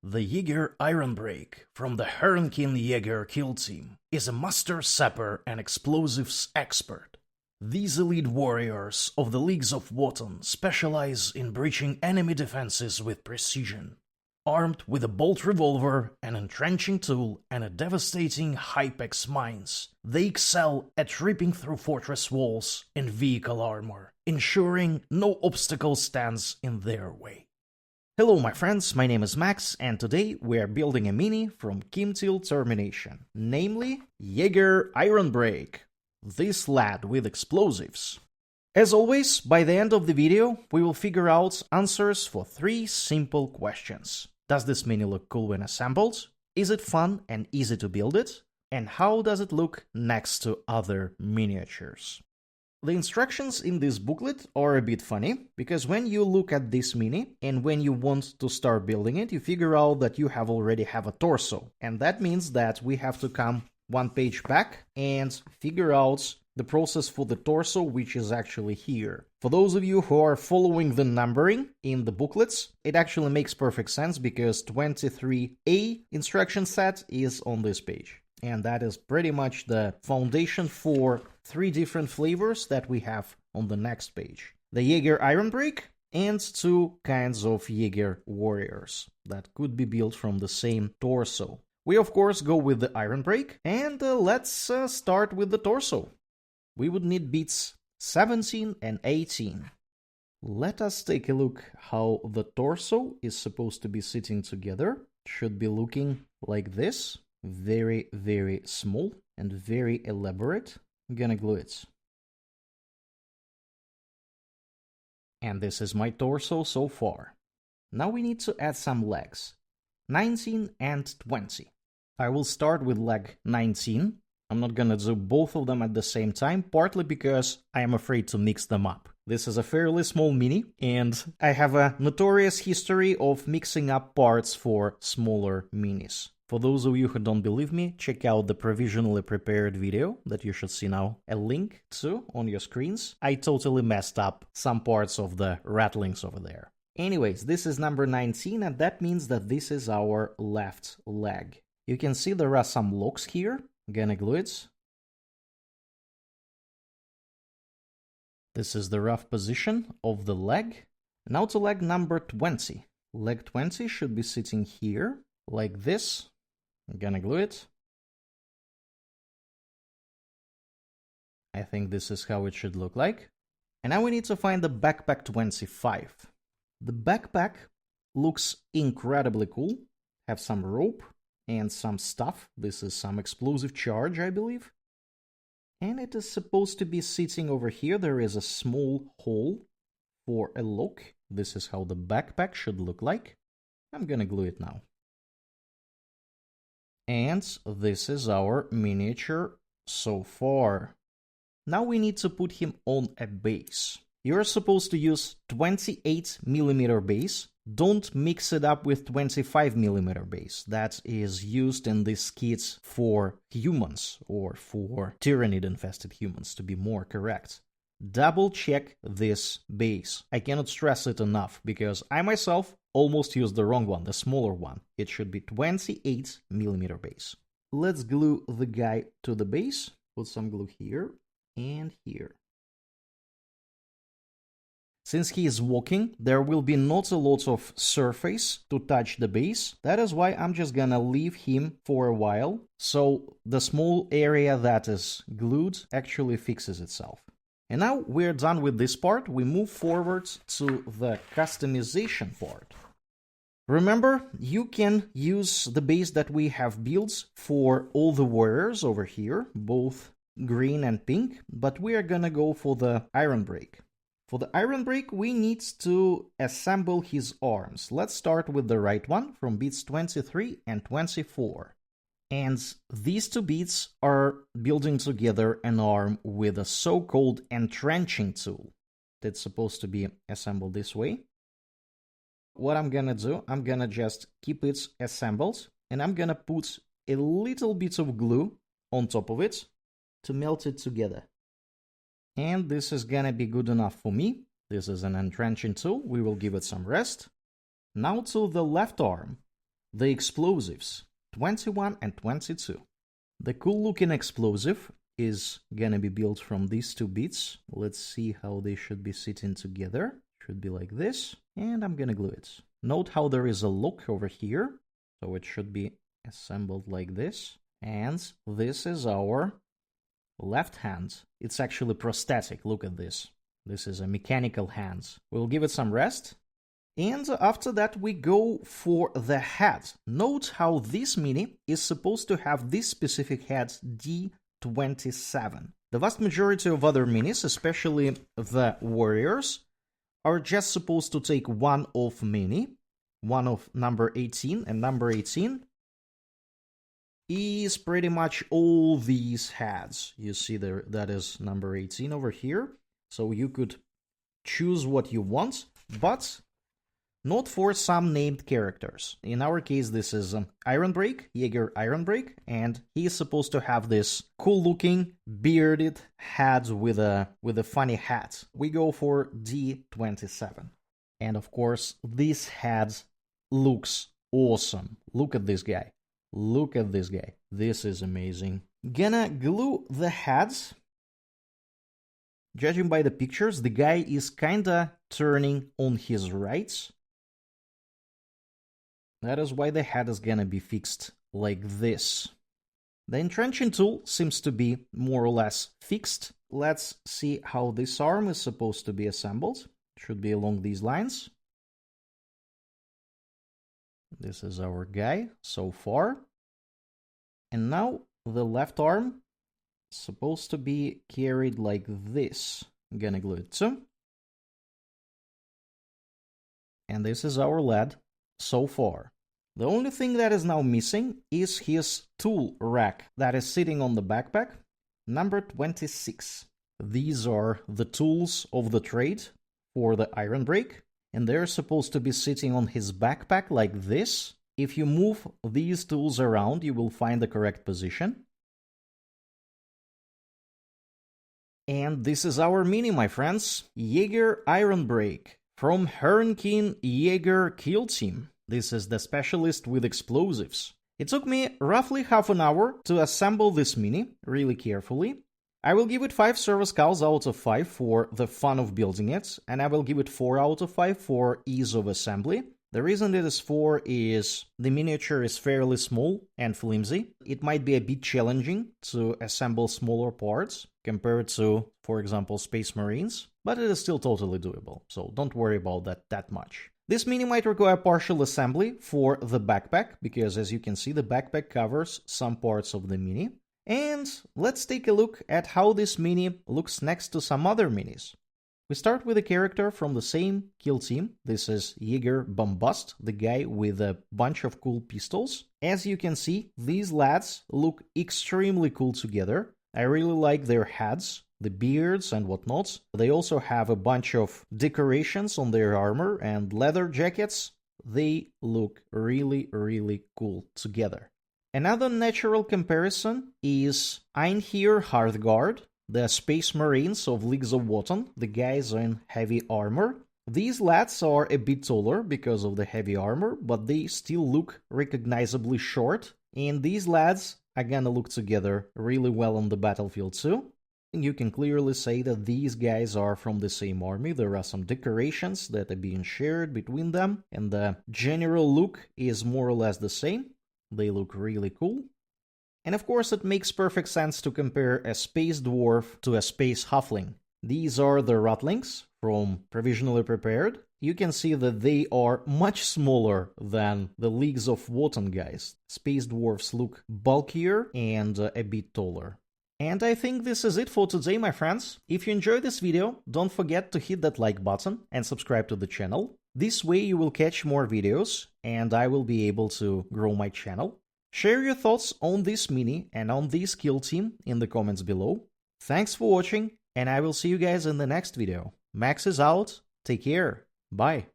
The Yaegir Ironbraek from the Hernkyn Yaegir Kill Team is a master sapper and explosives expert. These elite warriors of the Leagues of Votann specialize in breaching enemy defenses with precision. Armed with a Bolt Revolver, an entrenching tool, and a devastating HY-Pex Mines, they excel at ripping through fortress walls in vehicle armor, ensuring no obstacle stands in their way. Hello my friends, my name is Max, and today we are building a mini from Kim Till Termination, namely Yaegir Ironbraek, this lad with explosives. As always, by the end of the video, we will figure out answers for 3 simple questions. Does this mini look cool when assembled? Is it fun and easy to build it? And how does it look next to other miniatures? The instructions in this booklet are a bit funny, because when you look at this mini and when you want to start building it, you figure out that you already have a torso. And that means that we have to come 1 page back and figure out the process for the torso, which is actually here. For those of you who are following the numbering in the booklets, it actually makes perfect sense because 23A instruction set is on this page. And that is pretty much the foundation for 3 different flavors that we have on the next page. The Yaegir Ironbraek and 2 kinds of Yaegir warriors that could be built from the same torso. We of course go with the Ironbraek, and let's start with the torso. We would need beats 17 and 18. Let us take a look how the torso is supposed to be sitting together. It should be looking like this. Very, very small and very elaborate. I'm gonna glue it. And this is my torso so far. Now we need to add some legs. 19 and 20. I will start with leg 19. I'm not gonna do both of them at the same time, partly because I am afraid to mix them up. This is a fairly small mini, and I have a notorious history of mixing up parts for smaller minis. For those of you who don't believe me, check out the provisionally prepared video that you should see now a link to on your screens. I totally messed up some parts of the rattlings over there. Anyways, this is number 19, and that means that this is our left leg. You can see there are some locks here. I'm gonna glue it. This is the rough position of the leg. Now to leg number 20. Leg 20 should be sitting here, like this. I'm gonna glue it. I think this is how it should look like. And now we need to find the backpack 25. The backpack looks incredibly cool. Have some rope and some stuff. This is some explosive charge, I believe. And it is supposed to be sitting over here. There is a small hole for a lock. This is how the backpack should look like. I'm gonna glue it now. And this is our miniature so far. Now we need to put him on a base. You're supposed to use 28mm base. Don't mix it up with 25mm base. That is used in these kits for humans, or for Tyranid-infested humans, to be more correct. Double check this base. I cannot stress it enough, because I myself almost used the wrong one, the smaller one. It should be 28mm base. Let's glue the guy to the base. Put some glue here and here. Since he is walking, there will be not a lot of surface to touch the base. That is why I'm just gonna leave him for a while, so the small area that is glued actually fixes itself. And now we're done with this part. We move forward to the customization part. Remember, you can use the base that we have built for all the warriors over here, both green and pink, but we are gonna go for the Ironbraek. For the Ironbraek, we need to assemble his arms. Let's start with the right one from beats 23 and 24. And these 2 beats are building together an arm with a so-called entrenching tool. That's supposed to be assembled this way. What I'm gonna do, I'm gonna just keep it assembled, and I'm gonna put a little bit of glue on top of it to melt it together. And this is gonna be good enough for me. This is an entrenching tool. We will give it some rest. Now to the left arm. the explosives, 21 and 22. The cool looking explosive is gonna be built from these two bits. Let's see how they should be sitting together. Should be like this, and I'm gonna glue it. Note how there is a lock over here, so it should be assembled like this. And this is our left hand. It's actually prosthetic, look at this. This is a mechanical hand. We'll give it some rest. And after that we go for the head. Note how this mini is supposed to have this specific head D27. The vast majority of other minis, especially the warriors, are just supposed to take one off mini, one of number 18, and number 18 is pretty much all these heads. You see there, that is number 18 over here. So you could choose what you want, but not for some named characters. In our case, this is Ironbraek, Yaegir Ironbraek, and he is supposed to have this cool-looking, bearded head with a funny hat. We go for D27. And of course, this head looks awesome. Look at this guy. Look at this guy. This is amazing. Gonna glue the heads. Judging by the pictures, the guy is kinda turning on his right. That is why the head is gonna be fixed like this. The entrenching tool seems to be more or less fixed. Let's see how this arm is supposed to be assembled. It should be along these lines. This is our guy so far. And now the left arm is supposed to be carried like this. I'm gonna glue it too. And this is our lad so far. The only thing that is now missing is his tool rack that is sitting on the backpack, number 26. These are the tools of the trade for the Ironbraek, and they're supposed to be sitting on his backpack like this. If you move these tools around, you will find the correct position. And this is our mini, my friends. Yaegir Ironbraek from Hernkyn Yaegir Kill Team. This is the specialist with explosives. It took me roughly half an hour to assemble this mini, really carefully. I will give it 5 service cows out of 5 for the fun of building it, and I will give it 4 out of 5 for ease of assembly. The reason it is 4 is the miniature is fairly small and flimsy. It might be a bit challenging to assemble smaller parts compared to, for example, Space Marines, but it is still totally doable, so don't worry about that much. This mini might require partial assembly for the backpack, because as you can see, the backpack covers some parts of the mini. And let's take a look at how this mini looks next to some other minis. We start with a character from the same kill team. This is Yaegir Bombust, the guy with a bunch of cool pistols. As you can see, these lads look extremely cool together. I really like their heads, the beards and whatnot. They also have a bunch of decorations on their armor and leather jackets. They look really, really cool together. Another natural comparison is Einherjar Hearthguard, the Space Marines of Leagues of Votann, the guys in heavy armor. These lads are a bit taller because of the heavy armor, but they still look recognizably short, and these lads are gonna look together really well on the battlefield too. And you can clearly say that these guys are from the same army. There are some decorations that are being shared between them, and the general look is more or less the same. They look really cool. And of course it makes perfect sense to compare a space dwarf to a space halfling. These are the Rutlings from Provisionally Prepared. You can see that they are much smaller than the Leagues of Votann guys. Space dwarfs look bulkier and a bit taller. And I think this is it for today, my friends. If you enjoyed this video, don't forget to hit that like button and subscribe to the channel. This way you will catch more videos and I will be able to grow my channel. Share your thoughts on this mini and on this kill team in the comments below. Thanks for watching, and I will see you guys in the next video. Max is out. Take care. Bye.